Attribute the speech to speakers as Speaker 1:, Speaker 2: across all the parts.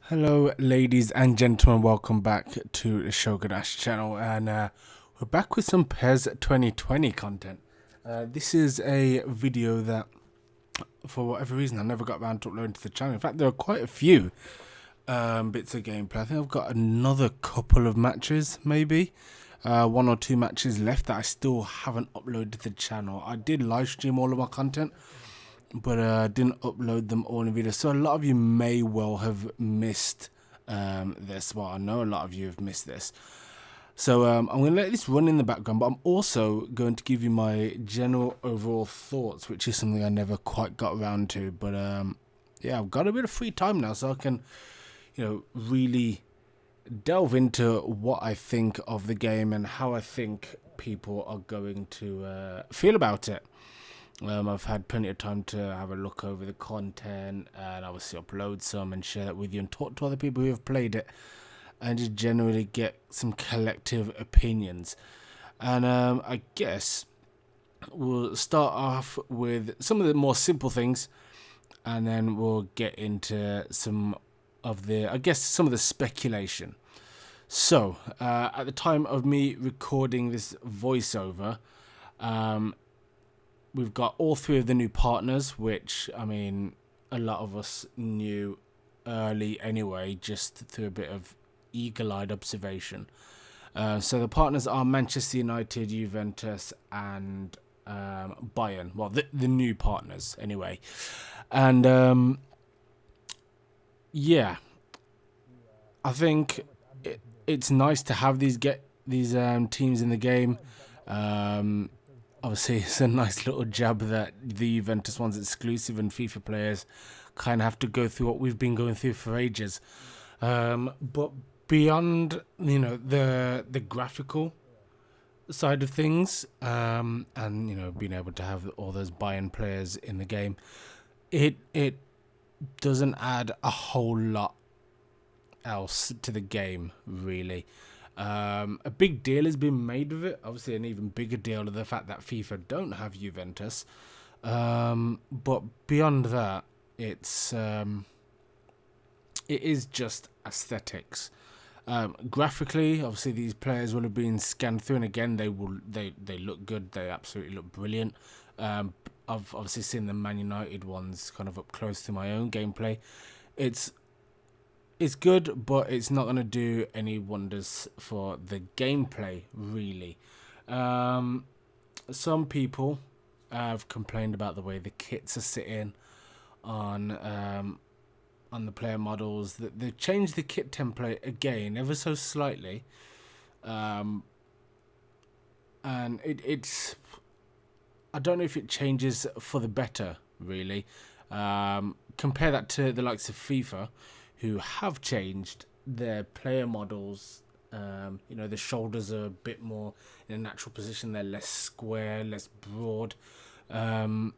Speaker 1: Hello, ladies and gentlemen. Welcome back to the Shogunash channel, and we're back with some PES 2020 content. This is a video that, for whatever reason, I never got around to uploading to the channel. In fact, there are quite a few bits of gameplay. I think I've got another couple of matches, maybe one or two matches left that I still haven't uploaded to the channel. I did live stream all of my content, but didn't upload them all in video. So a lot of you may well have missed this. Well, I know a lot of you have missed this. So I'm going to let this run in the background, but I'm also going to give you my general overall thoughts, which is something I never quite got around to. But yeah, I've got a bit of free time now, so I can, really delve into what I think of the game and how I think people are going to feel about it. I've had plenty of time to have a look over the content and obviously upload some and share that with you and talk to other people who have played it and just generally get some collective opinions. And I guess we'll start off with some of the more simple things, and then we'll get into some of some of the speculation. So, at the time of me recording this voiceover, we've got all three of the new partners, which, I mean, a lot of us knew early anyway, just through a bit of eagle-eyed observation. So the partners are Manchester United, Juventus, and Bayern. Well, the new partners, anyway. And, yeah, I think it's nice to have these teams in the game. Obviously, it's a nice little jab that the Juventus one's exclusive and FIFA players kind of have to go through what we've been going through for ages. But beyond, the graphical side of things, and, being able to have all those Bayern players in the game, it doesn't add a whole lot else to the game, really. A big deal has been made of it. Obviously, an even bigger deal of the fact that FIFA don't have Juventus. But beyond that, it is just aesthetics. Graphically, obviously, these players will have been scanned through, and again, they look good. They absolutely look brilliant. I've obviously seen the Man United ones kind of up close to my own gameplay. It's good, but it's not going to do any wonders for the gameplay, really. Some people have complained about the way the kits are sitting on the player models. That they've changed the kit template again, ever so slightly, and it's. I don't know if it changes for the better, really. Compare that to the likes of FIFA, who have changed their player models. The shoulders are a bit more in a natural position. They're less square, less broad, and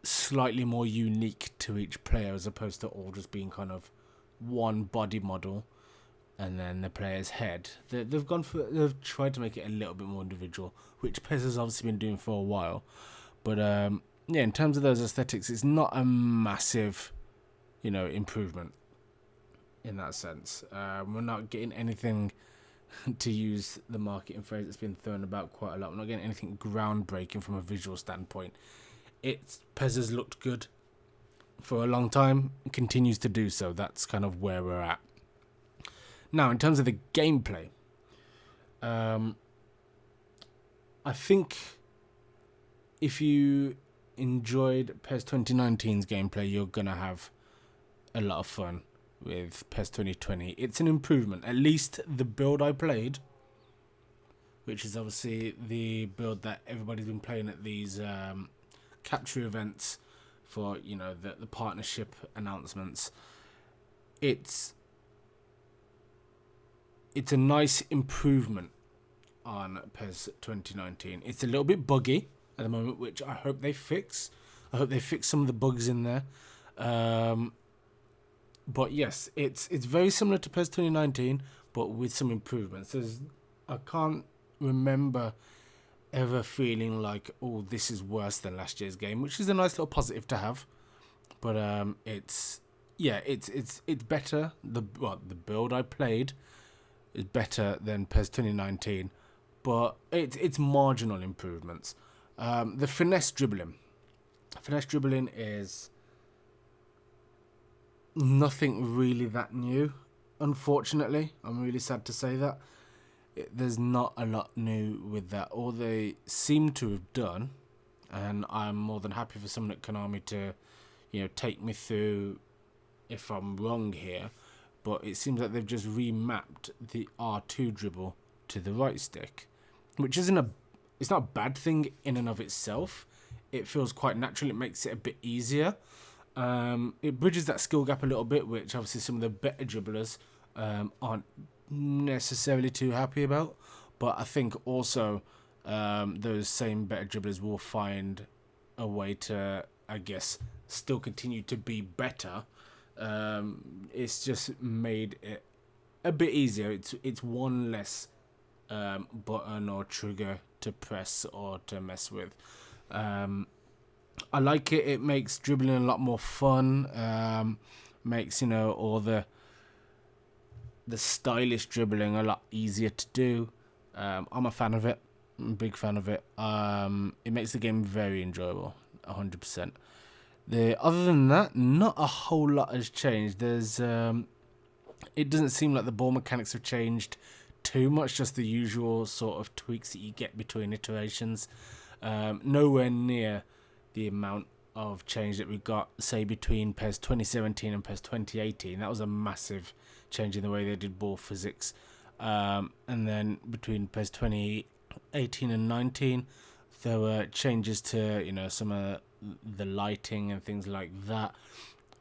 Speaker 1: slightly more unique to each player, as opposed to all just being kind of one body model and then the player's head. They've tried to make it a little bit more individual, which PES has obviously been doing for a while. But in terms of those aesthetics, it's not a massive improvement in that sense. We're not getting anything, to use the marketing phrase that's been thrown about quite a lot, we're not getting anything groundbreaking from a visual standpoint. PES has looked good for a long time, continues to do so. That's kind of where we're at. Now, in terms of the gameplay, I think if you enjoyed PES 2019's gameplay, you're going to have a lot of fun with PES 2020. It's an improvement. At least the build I played, which is obviously the build that everybody's been playing at these capture events for the partnership announcements. It's a nice improvement on PES 2019. It's a little bit buggy at the moment, which I hope they fix. I hope they fix some of the bugs in there. But yes, it's very similar to PES 2019, but with some improvements. I can't remember ever feeling like, oh, this is worse than last year's game, which is a nice little positive to have. But it's yeah, it's better. The build I played is better than PES 2019, but it's marginal improvements. The finesse dribbling is nothing really that new. Unfortunately, I'm really sad to say that there's not a lot new with that. All they seem to have done, and I'm more than happy for someone at Konami to, take me through if I'm wrong here, but it seems like they've just remapped the R2 dribble to the right stick, which it's not a bad thing in and of itself. It feels quite natural. It makes it a bit easier. It bridges that skill gap a little bit, which obviously some of the better dribblers aren't necessarily too happy about. But I think also those same better dribblers will find a way to, I guess, still continue to be better. It's just made it a bit easier. It's one less button or trigger to press or to mess with. I like it. It makes dribbling a lot more fun. Makes all the stylish dribbling a lot easier to do. I'm a fan of it. I'm a big fan of it. It makes the game very enjoyable, 100%. Other than that, not a whole lot has changed. It doesn't seem like the ball mechanics have changed too much. Just the usual sort of tweaks that you get between iterations. Nowhere near the amount of change that we got, say, between PES 2017 and PES 2018. That was a massive change in the way they did ball physics. And then between PES 2018 and 19, there were changes to, some of the lighting and things like that.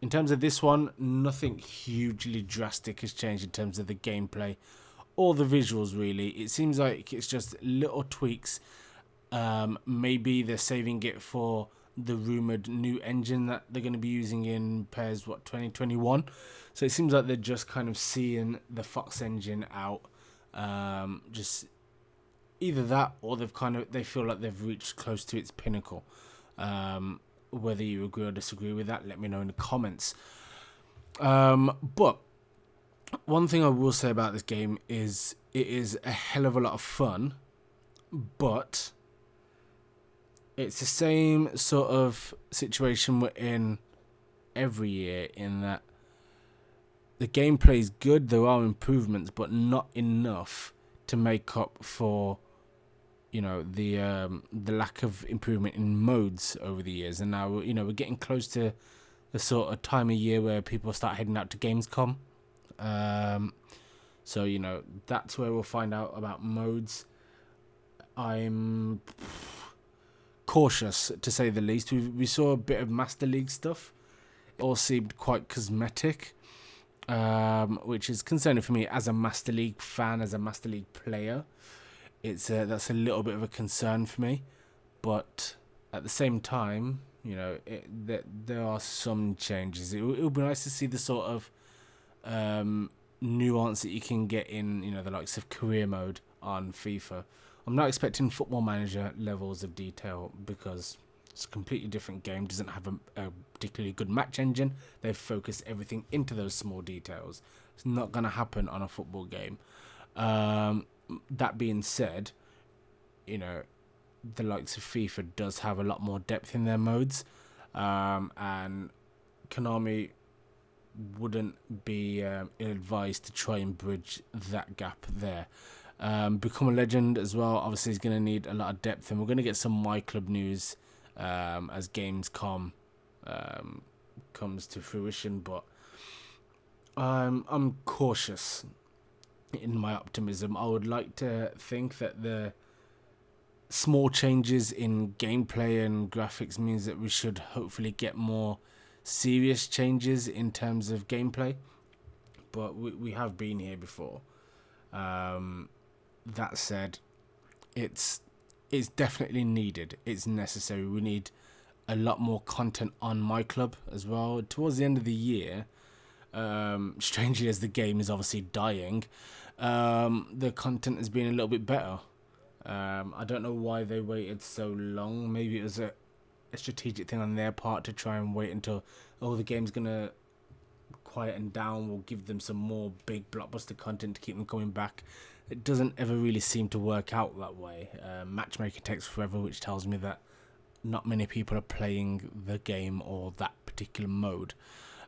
Speaker 1: In terms of this one, nothing hugely drastic has changed in terms of the gameplay or the visuals, really. It seems like it's just little tweaks. Maybe they're saving it for the rumored new engine that they're going to be using in PES 2021. So it seems like they're just kind of seeing the Fox engine out. Just either that, or they feel like they've reached close to its pinnacle. Whether you agree or disagree with that, let me know in the comments. But one thing I will say about this game is it is a hell of a lot of fun, but it's the same sort of situation we're in every year, in that the gameplay is good, there are improvements, but not enough to make up for the lack of improvement in modes over the years. And now we're getting close to the sort of time of year where people start heading out to Gamescom. So that's where we'll find out about modes. I'm cautious, to say the least. We saw a bit of Master League stuff. It all seemed quite cosmetic, which is concerning for me as a Master League fan, as a Master League player. That's a little bit of a concern for me, but at the same time, there are some changes. It would be nice to see the sort of nuance that you can get in, the likes of career mode on FIFA. I'm not expecting Football Manager levels of detail because it's a completely different game. Doesn't have a particularly good match engine. They've focused everything into those small details. It's not going to happen on a football game. That being said, the likes of FIFA does have a lot more depth in their modes, and Konami wouldn't be ill-advised to try and bridge that gap there. Become a Legend as well, obviously, is going to need a lot of depth, and we're going to get some My Club news as Gamescom comes to fruition, but I'm cautious in my optimism. I would like to think that the small changes in gameplay and graphics means that we should hopefully get more serious changes in terms of gameplay, but we have been here before. That said, it's definitely needed. It's necessary. We need a lot more content on My Club as well. Towards the end of the year, strangely as the game is obviously dying, the content has been a little bit better. I don't know why they waited so long. Maybe it was a strategic thing on their part to try and wait until the game's gonna quieten down. We'll give them some more big blockbuster content to keep them coming back. It doesn't ever really seem to work out that way. Matchmaking takes forever, which tells me that not many people are playing the game or that particular mode.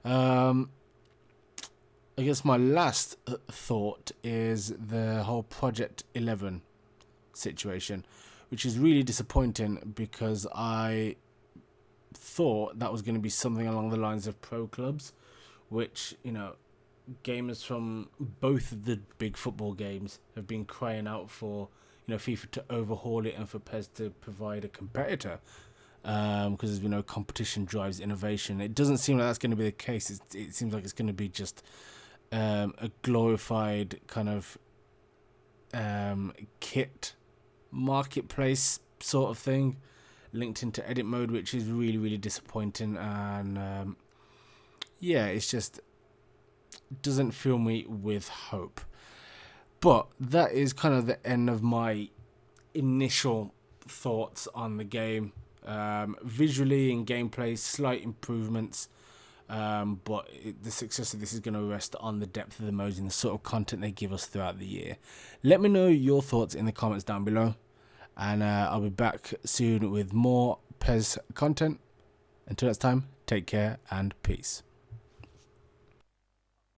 Speaker 1: I guess my last thought is the whole Project 11 situation, which is really disappointing because I thought that was going to be something along the lines of pro clubs, which, you know, gamers from both of the big football games have been crying out for, you know, FIFA to overhaul it and for PES to provide a competitor, because, you know, competition drives innovation. It doesn't seem like that's going to be the case. It seems like it's going to be just a glorified kind of kit marketplace sort of thing linked into edit mode, which is really, really disappointing. And yeah, it's just doesn't fill me with hope. But that is kind of the end of my initial thoughts on the game. Visually and gameplay, slight improvements, but the success of this is going to rest on the depth of the modes and the sort of content they give us throughout the year. Let me know your thoughts in the comments down below, and I'll be back soon with more PES content. Until next time, take care and peace.